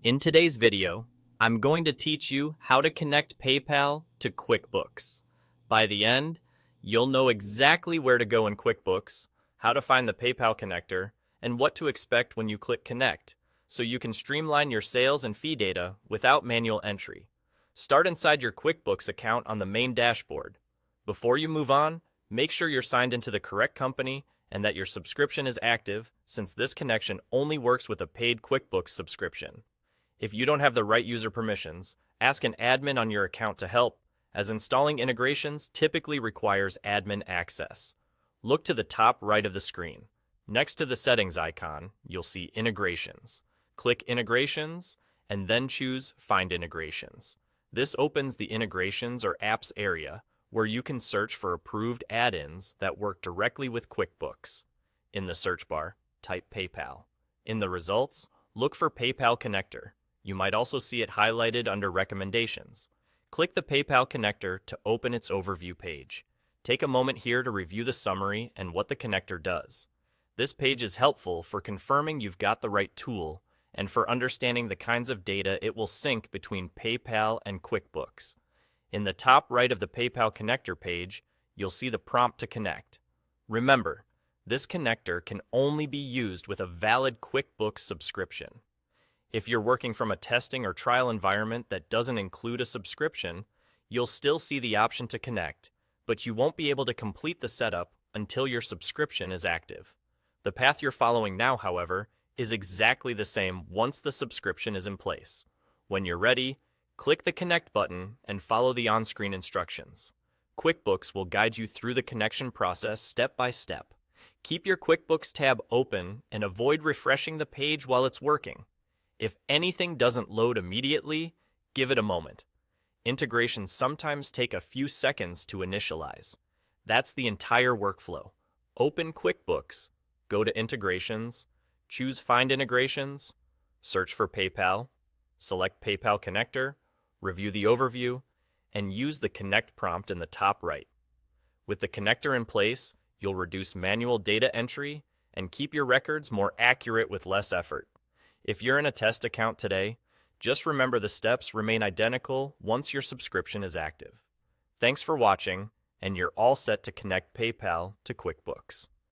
In today's video, I'm going to teach you how to connect PayPal to QuickBooks. By the end, you'll know exactly where to go in QuickBooks, how to find the PayPal connector, and what to expect when you click Connect, so you can streamline your sales and fee data without manual entry. Start inside your QuickBooks account on the main dashboard. Before you move on, make sure you're signed into the correct company and that your subscription is active, since this connection only works with a paid QuickBooks subscription. If you don't have the right user permissions, ask an admin on your account to help, as installing integrations typically requires admin access. Look to the top right of the screen. Next to the settings icon, you'll see Integrations. Click Integrations, and then choose Find Integrations. This opens the Integrations or Apps area, where you can search for approved add-ins that work directly with QuickBooks. In the search bar, type PayPal. In the results, look for PayPal Connector. You might also see it highlighted under Recommendations. Click the PayPal connector to open its overview page. Take a moment here to review the summary and what the connector does. This page is helpful for confirming you've got the right tool and for understanding the kinds of data it will sync between PayPal and QuickBooks. In the top right of the PayPal connector page, you'll see the prompt to connect. Remember, this connector can only be used with a valid QuickBooks subscription. If you're working from a testing or trial environment that doesn't include a subscription, you'll still see the option to connect, but you won't be able to complete the setup until your subscription is active. The path you're following now, however, is exactly the same once the subscription is in place. When you're ready, click the Connect button and follow the on-screen instructions. QuickBooks will guide you through the connection process step by step. Keep your QuickBooks tab open and avoid refreshing the page while it's working. If anything doesn't load immediately, give it a moment. Integrations sometimes take a few seconds to initialize. That's the entire workflow. Open QuickBooks, go to Integrations, choose Find Integrations, search for PayPal, select PayPal Connector, review the overview, and use the Connect prompt in the top right. With the connector in place, you'll reduce manual data entry and keep your records more accurate with less effort. If you're in a test account today, just remember the steps remain identical once your subscription is active. Thanks for watching, and you're all set to connect PayPal to QuickBooks.